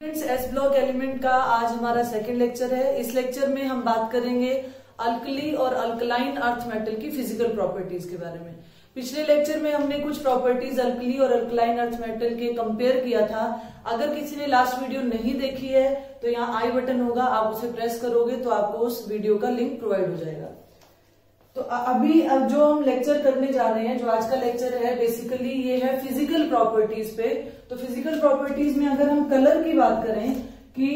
Friends, S block element का आज हमारा सेकंड लेक्चर है। इस लेक्चर में हम बात करेंगे अल्कली और अल्कलाइन अर्थ मेटल की फिजिकल प्रॉपर्टीज के बारे में। पिछले लेक्चर में हमने कुछ प्रॉपर्टीज अल्कली और अल्कलाइन अर्थ मेटल के कंपेयर किया था। अगर किसी ने लास्ट वीडियो नहीं देखी है तो यहाँ आई बटन होगा, आप उसे प्रेस करोगे तो आपको उस वीडियो का लिंक प्रोवाइड हो जाएगा। तो अब जो हम लेक्चर करने जा रहे हैं, जो आज का लेक्चर है, बेसिकली ये है फिजिकल प्रॉपर्टीज पे। तो फिजिकल प्रॉपर्टीज में अगर हम कलर की बात करें कि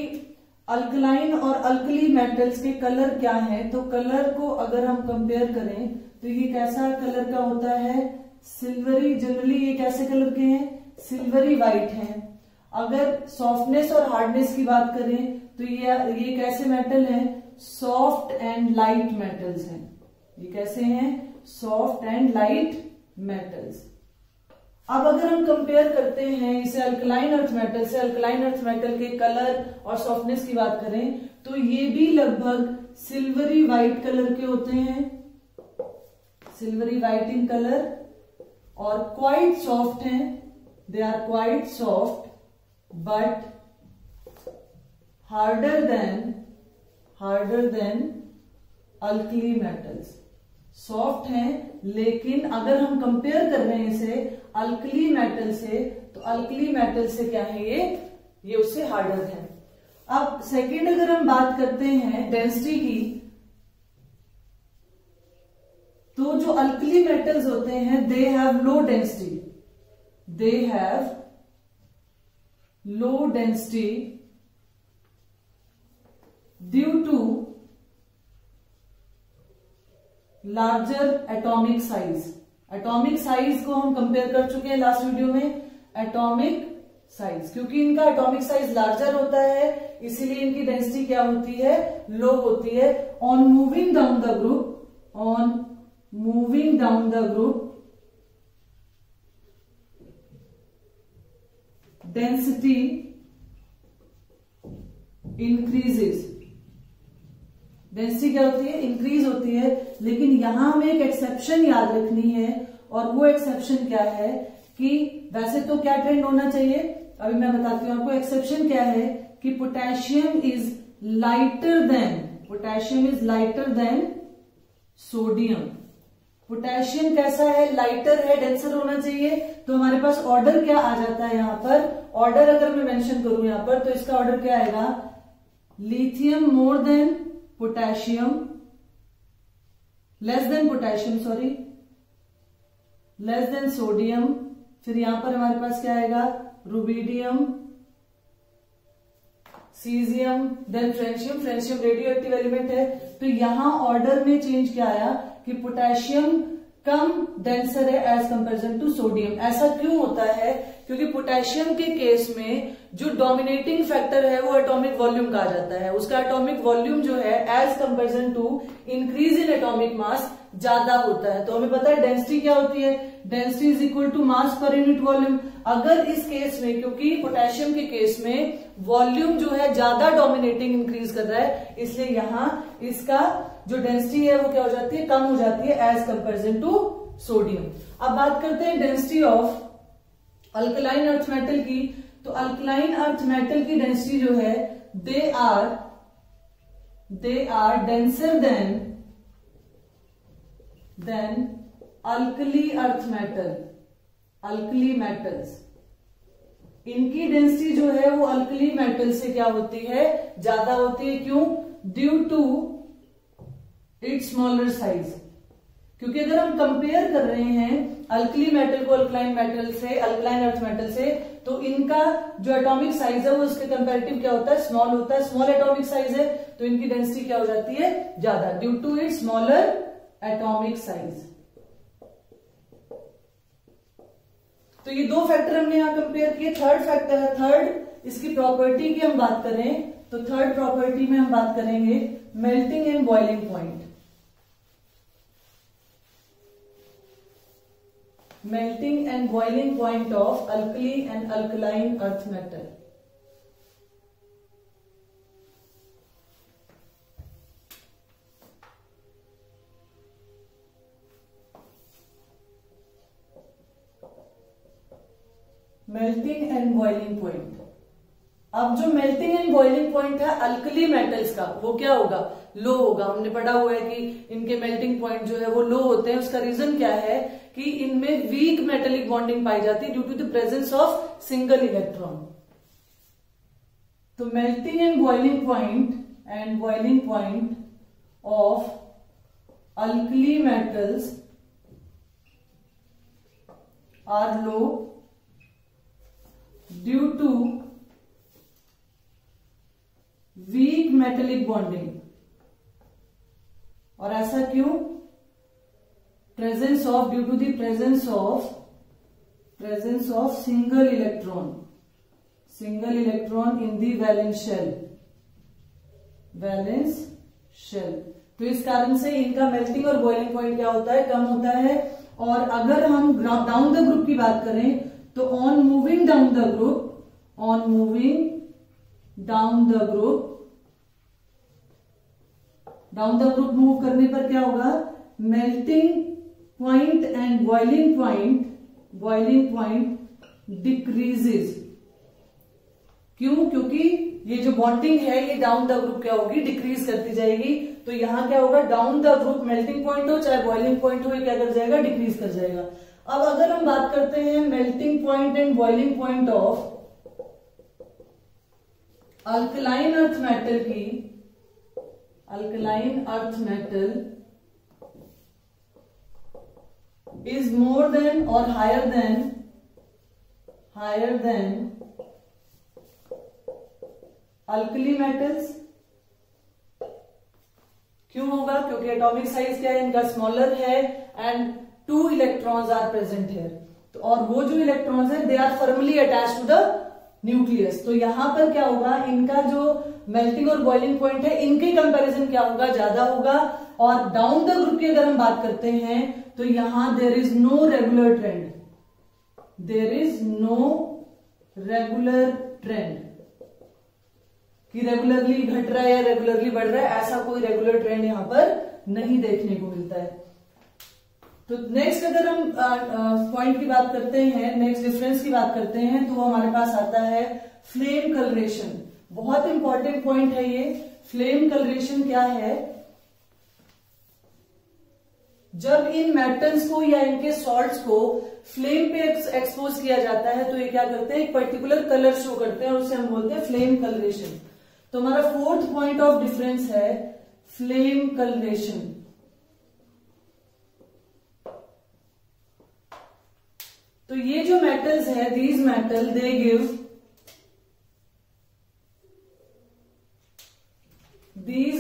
अल्कलाइन और अल्कली मेटल्स के कलर क्या हैं, तो कलर को अगर हम कंपेयर करें तो ये कैसा कलर का होता है, सिल्वरी। जनरली ये कैसे कलर के हैं, सिल्वरी व्हाइट हैं। अगर सॉफ्टनेस और हार्डनेस की बात करें तो ये कैसे मेटल हैं, सॉफ्ट एंड लाइट मेटल्स हैं। ये कैसे हैं, सॉफ्ट एंड लाइट मेटल्स। अब अगर हम कंपेयर करते हैं इसे अल्कलाइन अर्थ मेटल से, अल्कलाइन अर्थ मेटल के कलर और सॉफ्टनेस की बात करें तो ये भी लगभग सिल्वरी व्हाइट कलर के होते हैं, सिल्वरी व्हाइट इन कलर, और क्वाइट सॉफ्ट हैं। They are quite soft but harder than alkali metals. Soft हैं, लेकिन अगर हम कंपेयर कर रहे हैं इसे अल्कली मेटल से तो अल्कली मेटल से क्या है, ये उससे हार्डर है। अब सेकंड अगर हम बात करते हैं डेंसिटी की, तो जो अल्कली मेटल्स होते हैं they have low density, due to larger atomic size. Atomic size को हम कंपेयर कर चुके हैं लास्ट वीडियो में। एटॉमिक साइज, क्योंकि इनका एटॉमिक साइज लार्जर होता है इसीलिए इनकी डेंसिटी क्या होती है, लो होती है। On moving down the group density increases. Density क्या होती है, इंक्रीज होती है। लेकिन यहां हमें एक एक्सेप्शन याद रखनी है, और वो एक्सेप्शन क्या है कि वैसे तो क्या ट्रेंड होना चाहिए, अभी मैं बताती हूं आपको। एक्सेप्शन क्या है कि potassium is lighter than sodium. Potassium कैसा है, लाइटर है, डेंसर होना चाहिए। तो हमारे पास ऑर्डर क्या आ जाता है यहाँ पर, ऑर्डर अगर मैं मेंशन करूं यहाँ पर तो इसका ऑर्डर क्या आएगा, lithium more than potassium, less than sodium. फिर यहां पर हमारे पास क्या आएगा, rubidium, caesium, then francium. Francium radio active element है। तो यहां ऑर्डर में चेंज क्या आया कि पोटेशियम कम डेंसर है एज कंपेरिजन टू सोडियम। ऐसा क्यों होता है, क्योंकि पोटेशियम के केस में जो डोमिनेटिंग फैक्टर है वो एटॉमिक वॉल्यूम कहा जाता है। उसका एटॉमिक वॉल्यूम जो है as comparison to increase in atomic mass ज्यादा होता है। तो हमें पता है डेंसिटी क्या होती है, density is equal to mass पर यूनिट वॉल्यूम। अगर इस केस में, क्योंकि पोटेशियम के केस में वॉल्यूम जो है ज्यादा डोमिनेटिंग इंक्रीज कर रहा है, इसलिए यहां इसका जो डेंसिटी है वो क्या हो जाती है, कम हो जाती है एज कंपेरिजन टू सोडियम। अब बात करते हैं density of alkaline earth metal की। तो अल्कलाइन अर्थ मेटल की डेंसिटी जो है they are denser than alkali earth metals. इनकी डेंसिटी जो है वो अल्कली मेटल से क्या होती है, ज्यादा होती है। क्यों, due to its smaller size. क्योंकि अगर हम कंपेयर कर रहे हैं अल्कली मेटल को अल्कलाइन अर्थ मेटल से, तो इनका जो एटॉमिक साइज है वो उसके कंपैरेटिव क्या होता है, स्मॉल होता है। स्मॉल एटॉमिक साइज है तो इनकी डेंसिटी क्या हो जाती है, ज्यादा, due to its smaller atomic size. तो ये दो फैक्टर हमने यहां कंपेयर किए। थर्ड इसकी प्रॉपर्टी की हम बात करें तो थर्ड प्रॉपर्टी में हम बात करेंगे melting and boiling point. Melting and boiling point of alkali and alkaline earth metal. melting and boiling point. अब जो मेल्टिंग एंड बॉइलिंग पॉइंट है अल्कली मेटल्स का, वो क्या होगा, लो होगा। हमने पढ़ा हुआ है कि इनके मेल्टिंग पॉइंट जो है वो लो होते हैं। उसका रीजन क्या है कि इनमें वीक मेटेलिक बॉन्डिंग पाई जाती है due to the presence of single electron. तो melting and boiling point of alkali metals are low due to weak metallic bonding. और ऐसा क्यों? Presence of, due to the presence of single electron in the valence shell. तो इस कारण से इनका melting और बॉइलिंग पॉइंट क्या होता है, कम होता है। और अगर हम डाउन द ग्रुप की बात करें तो on moving down the group move करने पर क्या होगा, melting point and boiling point decreases. क्यों? क्योंकि ये जो बॉन्डिंग है ये डाउन द ग्रुप क्या होगी, डिक्रीज करती जाएगी। तो यहां क्या होगा, down the group melting point हो चाहे बॉइलिंग पॉइंट हो, ये क्या कर जाएगा, डिक्रीज कर जाएगा। अब अगर हम बात करते हैं melting point and boiling point of alkaline earth metal की, alkaline earth metal is more than और हायर देन अल्कली मेटल्स। क्यों होगा? क्योंकि एटॉमिक साइज क्या है इनका, स्मॉलर है and 2 electrons are present here. तो और वो जो इलेक्ट्रॉन्स है they are firmly attached to the nucleus. तो यहां पर क्या होगा, इनका जो मेल्टिंग और बॉइलिंग पॉइंट है इनके कंपैरिजन क्या होगा, ज्यादा होगा। और डाउन द ग्रुप की अगर हम बात करते हैं तो यहां there is no regular trend कि रेगुलरली घट रहा है या रेगुलरली बढ़ रहा है, ऐसा कोई रेगुलर ट्रेंड यहां पर नहीं देखने को मिलता है। तो नेक्स्ट अगर हम पॉइंट की बात करते हैं, नेक्स्ट डिफरेंस की बात करते हैं, तो वो हमारे पास आता है फ्लेम कलरेशन। बहुत इंपॉर्टेंट पॉइंट है ये। फ्लेम कलरेशन क्या है? जब इन मेटल्स को या इनके सॉल्ट्स को फ्लेम पे एक्सपोज किया जाता है तो ये क्या करते हैं, एक पर्टिकुलर कलर शो करते हैं और उसे हम बोलते हैं फ्लेम कलरेशन। तो हमारा फोर्थ पॉइंट ऑफ डिफरेंस है फ्लेम कलरेशन। तो ये जो मेटल्स है, these metal they give, these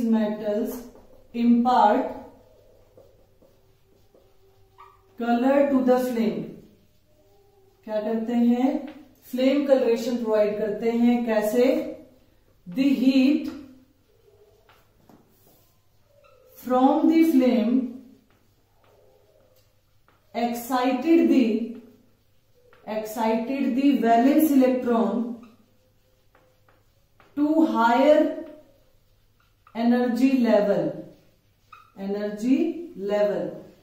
metals impart color to the flame। क्या करते हैं, फ्लेम कलरेशन प्रोवाइड करते हैं। कैसे? the heat from the flame excited the valence electron to higher energy level।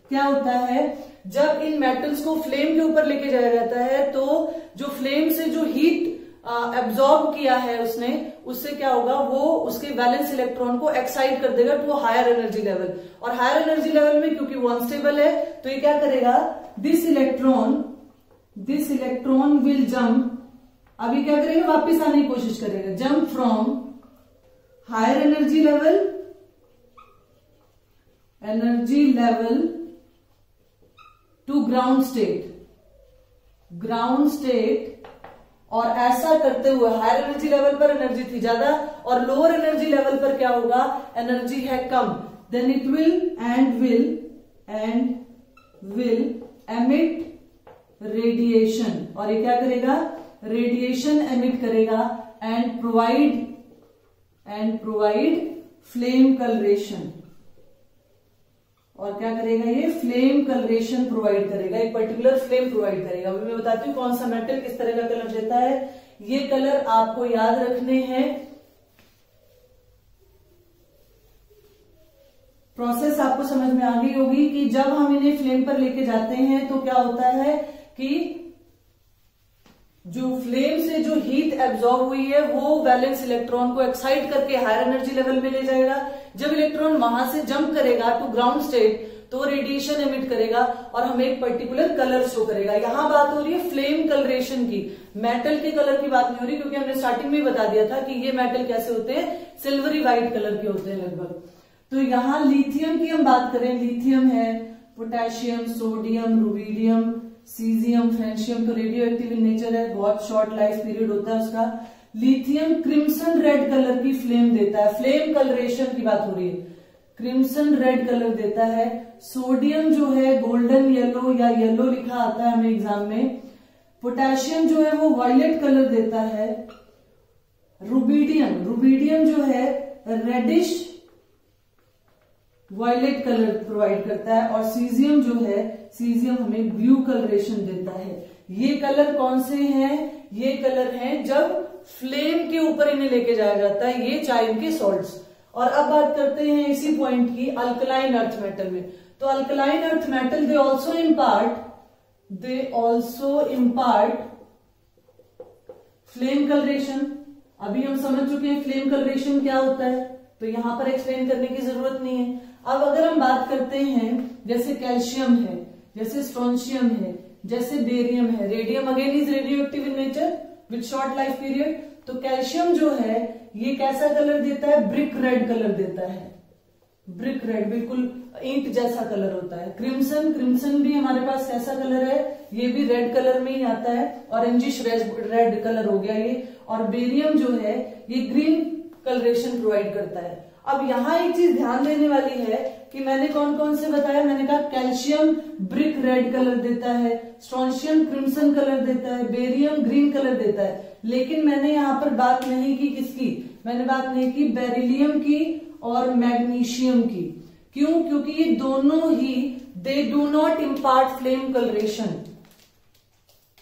क्या होता है, जब इन मेटल्स को फ्लेम के ऊपर लेके जाया जाता है तो जो फ्लेम से जो हीट एब्जॉर्ब किया है उसने, उससे क्या होगा, वो उसके वैलेंस इलेक्ट्रॉन को एक्साइट कर देगा टू हायर एनर्जी लेवल। और हायर एनर्जी लेवल में क्योंकि वो अनस्टेबल है तो ये क्या करेगा, दिस इलेक्ट्रॉन विल जम्प। अभी क्या करेगा, वापस आने की कोशिश करेगा, jump from higher energy level to ground state. और ऐसा करते हुए हायर एनर्जी लेवल पर एनर्जी थी ज्यादा और लोअर एनर्जी लेवल पर क्या होगा, एनर्जी है कम, then it will emit radiation. और ये क्या करेगा, रेडिएशन एमिट करेगा एंड प्रोवाइड फ्लेम कलरेशन। और क्या करेगा, ये फ्लेम कलरेशन प्रोवाइड करेगा, एक पर्टिकुलर फ्लेम प्रोवाइड करेगा। अभी मैं बताती हूँ कौन सा मेटल किस तरह का कलर देता है। ये कलर आपको याद रखने हैं। प्रोसेस आपको समझ में आ गई होगी कि जब हम इन्हें फ्लेम पर लेके जाते हैं तो क्या होता है कि जो फ्लेम से जो हीट एब्जॉर्ब हुई है वो वैलेंस इलेक्ट्रॉन को एक्साइट करके हायर एनर्जी लेवल में ले जाएगा। जब इलेक्ट्रॉन वहां से जंप करेगा टू ग्राउंड स्टेट तो रेडिएशन एमिट करेगा और हमें एक पर्टिकुलर कलर शो करेगा। यहां बात हो रही है फ्लेम कलरेशन की, मेटल के कलर की बात नहीं हो रही, क्योंकि हमने स्टार्टिंग में ही बता दिया था कि ये मेटल कैसे होते हैं, सिल्वरी व्हाइट कलर के होते हैं लगभग। तो यहां लिथियम की हम बात करें, लिथियम है, potassium, sodium, rubidium, caesium, francium, तो रेडियो एक्टिव इन नेचर है, बहुत शॉर्ट लाइफ पीरियड होता है उसका। लिथियम क्रिम्सन रेड कलर की फ्लेम देता है, फ्लेम कलरेशन की बात हो रही है, क्रिम्सन रेड कलर देता है। सोडियम जो है गोल्डन येलो या येलो लिखा आता है हमें एग्जाम में। पोटेशियम जो है वो वायलेट कलर देता है। रुबिडियम जो है रेडिश वायलेट कलर प्रोवाइड करता है। और सीजियम जो है, सीजियम हमें ब्लू कलरेशन देता है। ये कलर कौन से हैं? ये कलर हैं जब फ्लेम के ऊपर इन्हें लेके जाया जाता है, ये चाइन के सॉल्ट्स। और अब बात करते हैं इसी पॉइंट की अल्कलाइन अर्थ मेटल में। तो alkaline earth metal they also impart flame colouration. अभी हम समझ चुके हैं फ्लेम कलरेशन क्या होता है, तो यहां पर एक्सप्लेन करने की जरूरत नहीं है। अब अगर हम बात करते हैं जैसे कैल्शियम है, जैसे स्ट्रोंशियम है, जैसे बेरियम है, radium again is radio active in nature with short life period. तो कैल्शियम जो है ये कैसा कलर देता है? ब्रिक रेड कलर देता है, ब्रिक रेड, बिल्कुल ईंट जैसा कलर होता है। क्रिम्सन भी हमारे पास कैसा कलर है? ये भी रेड कलर में ही आता है, ऑरेंजिश रेड कलर हो गया ये। और बेरियम जो है ये ग्रीन कलरेशन प्रोवाइड करता है। अब यहां एक चीज ध्यान देने वाली है कि मैंने कौन कौन से बताया, मैंने कहा कैल्शियम ब्रिक रेड कलर देता है, स्ट्रोंशियम क्रिम्सन कलर देता है, बेरियम ग्रीन कलर देता है। लेकिन मैंने यहां पर बात नहीं की किसकी? मैंने बात नहीं की बेरिलियम की और मैग्नीशियम की। क्यों? क्योंकि ये दोनों ही they do not impart flame coloration.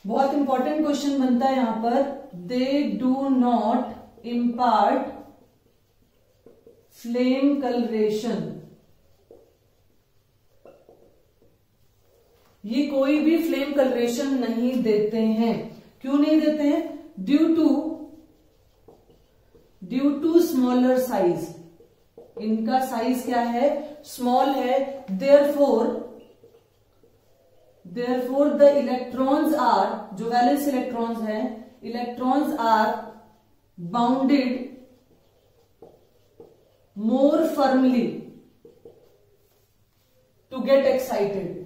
बहुत इंपॉर्टेंट क्वेश्चन बनता है यहां पर, they do not impart flame coloration. ये कोई भी फ्लेम कलरेशन नहीं देते हैं। क्यों नहीं देते हैं? Due to smaller size. इनका साइज क्या है? स्मॉल है। देयरफॉर द इलेक्ट्रॉन्स आर, जो वैलेंस इलेक्ट्रॉन्स हैं, electrons are bounded more firmly to get excited.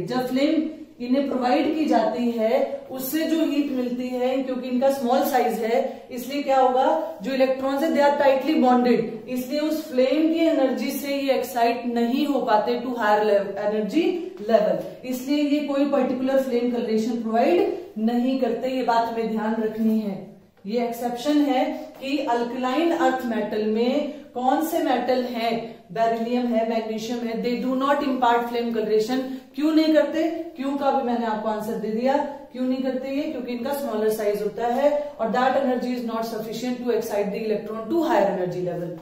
जब फ्लेम इन्हें प्रोवाइड की जाती है उससे जो हीट मिलती है, क्योंकि इनका स्मॉल साइज है इसलिए क्या होगा, जो इलेक्ट्रॉन्स है दे आर टाइटली बॉन्डेड, इसलिए उस फ्लेम की एनर्जी से ये एक्साइट नहीं हो पाते टू हायर एनर्जी लेवल, इसलिए ये कोई पर्टिकुलर फ्लेम कलरेशन प्रोवाइड नहीं करते। ये बात हमें ध्यान रखनी है। ये एक्सेप्शन है कि अल्कलाइन अर्थ मेटल में कौन से मेटल हैं, बेरिलियम है, मैग्नीशियम है, दे do not impart flame colouration. क्यों नहीं करते? क्यों का भी मैंने आपको आंसर दे दिया। क्यों नहीं करते ये? क्योंकि इनका स्मॉलर साइज होता है और that energy is not sufficient to excite the electron to higher energy level.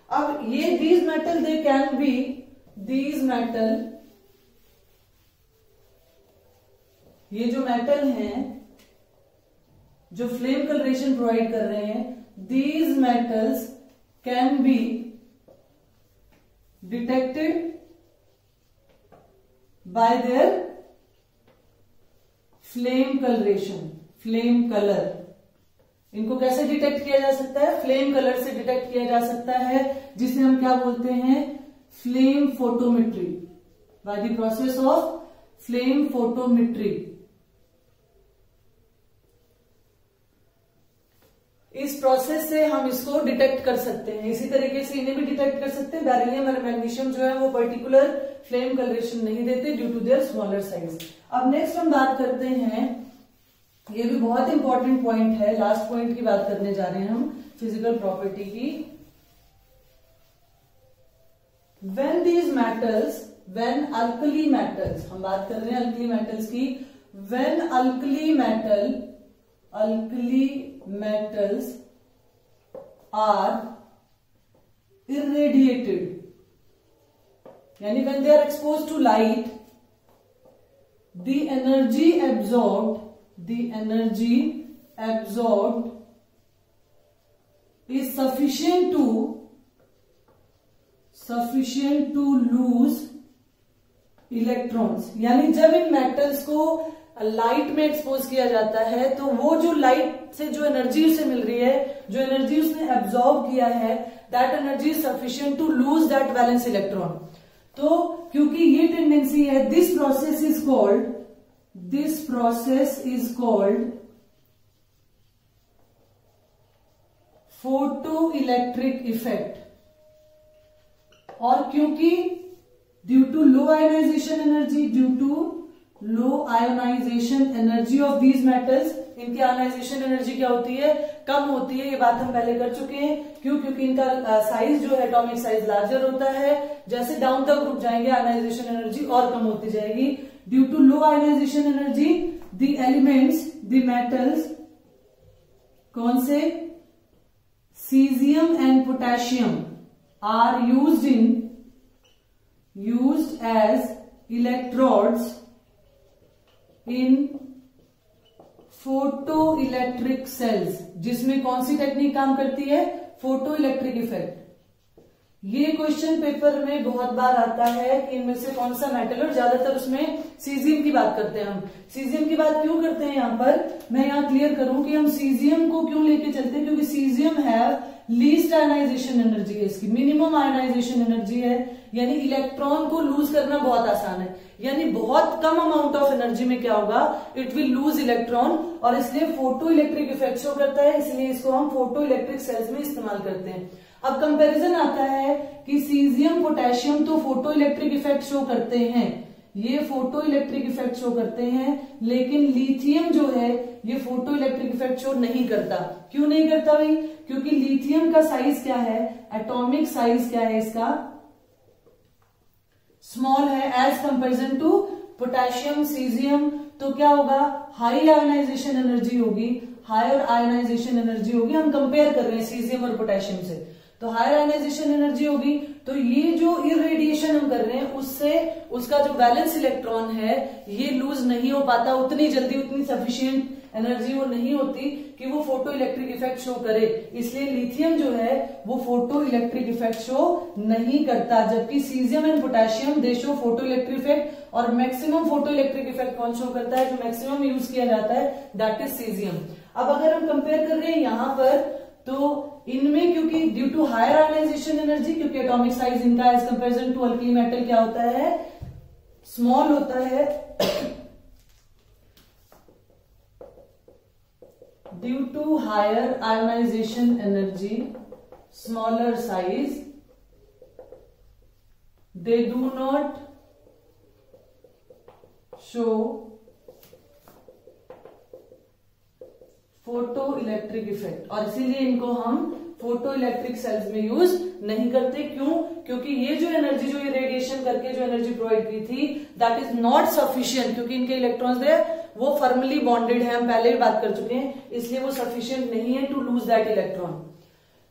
अब ये these metal they can be, these metal, ये जो मेटल हैं जो फ्लेम कलरेशन प्रोवाइड कर रहे हैं, these metals can be detected by there flame colouration, flame colour. इनको कैसे डिटेक्ट किया जा सकता है? फ्लेम कलर से डिटेक्ट किया जा सकता है, जिसे हम क्या बोलते हैं? Flame photometry, by the process of flame photometry. इस प्रोसेस से हम इसको डिटेक्ट कर सकते हैं। इसी तरीके से इन्हें भी डिटेक्ट कर सकते हैं। बेरिलियम और मैग्नीशियम जो है वो पर्टिकुलर फ्लेम कलरेशन नहीं देते due to their smaller size. अब नेक्स्ट हम बात करते हैं, ये भी बहुत इंपॉर्टेंट पॉइंट है, लास्ट पॉइंट की बात करने जा रहे हैं हम फिजिकल प्रॉपर्टी की। When these metals, when alkali metals, हम बात कर रहे हैं अल्कली मेटल्स की, when alkali metals are irradiated, यानी when they are exposed to light, the energy absorbed the energy absorbed is sufficient to lose electrons. यानी जब इन मेटल्स को लाइट में एक्सपोज किया जाता है तो वो जो लाइट से जो एनर्जी उसे मिल रही है, जो एनर्जी उसने एब्जॉर्ब किया है, that energy is sufficient to lose that valence electron. तो क्योंकि ये टेंडेंसी है, this process is called photo electric effect. और क्योंकि due to low ionisation energy of these metals, इनकी आयोनाइजेशन एनर्जी क्या होती है, कम होती है। ये बात हम पहले कर चुके हैं। क्यों? क्योंकि इनका साइज जो है, एटॉमिक साइज लार्जर होता है। जैसे डाउन द ग्रुप जाएंगे आयोनाइजेशन एनर्जी और कम होती जाएगी। Due to low ionisation energy the elements, the metals, कौन से, caesium and potassium are used as electrodes in photoelectric cells, जिसमें कौन सी टेक्निक काम करती है, फोटो इलेक्ट्रिक इफेक्ट। ये क्वेश्चन पेपर में बहुत बार आता है कि इनमें से कौन सा मेटल, और ज्यादातर उसमें सीजियम की बात करते हैं। हम सीजियम की बात क्यों करते हैं यहाँ पर, मैं यहाँ क्लियर करूं कि हम सीजियम को क्यों लेके चलते हैं, क्योंकि सीजियम है लीस्ट आयनाइजेशन एनर्जी है, इसकी मिनिमम आयनाइजेशन एनर्जी है। यानी इलेक्ट्रॉन को लूज करना बहुत आसान है। यानी बहुत कम अमाउंट ऑफ एनर्जी में क्या होगा, इट विल लूज इलेक्ट्रॉन, और इसलिए फोटो इलेक्ट्रिक इफेक्ट शो करता है। इसलिए इसको हम फोटो इलेक्ट्रिक सेल्स में इस्तेमाल करते हैं। अब कंपैरिजन आता है कि सीजियम पोटेशियम तो फोटो इलेक्ट्रिक इफेक्ट शो करते हैं, ये फोटो इलेक्ट्रिक इफेक्ट शो करते हैं, लेकिन लिथियम जो है ये फोटो इलेक्ट्रिक इफेक्ट शो नहीं करता। क्यों नहीं करता भाई? क्योंकि लिथियम का साइज क्या है, एटॉमिक साइज क्या है इसका, स्मॉल है as comparison to potassium, caesium. तो क्या होगा, हाई आयोनाइजेशन एनर्जी होगी, हायर आयोनाइजेशन एनर्जी होगी। हम कंपेयर कर रहे हैं सीजियम और पोटेशियम से, तो हायर आयोनाइजेशन एनर्जी होगी। तो ये जो इरेडिएशन हम कर रहे हैं उससे उसका जो बैलेंस इलेक्ट्रॉन है ये लूज नहीं हो पाता उतनी जल्दी, उतनी सफिशिएंट एनर्जी वो नहीं होती कि वो फोटो इलेक्ट्रिक इफेक्ट शो करे। इसलिए लिथियम जो है वो फोटो इलेक्ट्रिक इफेक्ट शो नहीं करता, जबकि caesium and potassium they show photo electric effect. और मैक्सिमम फोटो इलेक्ट्रिक इफेक्ट कौन शो करता है, जो मैक्सिमम यूज किया जाता है, दैट इज सीजियम। अब अगर हम कंपेयर कर रहे हैं यहां पर, तो इनमें क्योंकि due to higher ionisation energy, क्योंकि एटॉमिक साइज इनका as comparison to alkali metal क्या होता है, स्मॉल होता है। Due to higher ionisation energy, smaller size, they do not show photo electric effect, और इसीलिए इनको हम फोटो इलेक्ट्रिक सेल्स में यूज नहीं करते। क्यों? क्योंकि ये जो एनर्जी, जो ये रेडिएशन करके जो एनर्जी प्रोवाइड की थी, दैट इज नॉट सफिशिएंट, क्योंकि इनके इलेक्ट्रॉन्स है वो फर्मली बॉन्डेड है, हम पहले भी बात कर चुके हैं, इसलिए वो सफिशिएंट नहीं है टू लूज दैट इलेक्ट्रॉन।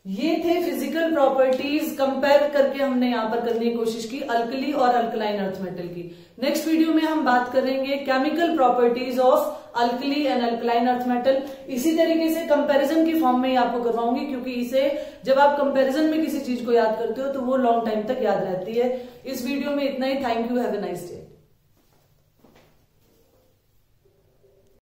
ये थे फिजिकल प्रॉपर्टीज, कंपेयर करके हमने यहां पर करने की कोशिश की अल्कली और अल्कलाइन अर्थ मेटल की। नेक्स्ट वीडियो में हम बात करेंगे chemical properties of alkali and alkaline earth metal. इसी तरीके से कंपैरिजन की फॉर्म में ही आपको करवाऊंगी, क्योंकि इसे जब आप कंपैरिजन में किसी चीज को याद करते हो तो वो लॉन्ग टाइम तक याद रहती है। इस वीडियो में इतना ही। Thank you, have a nice day.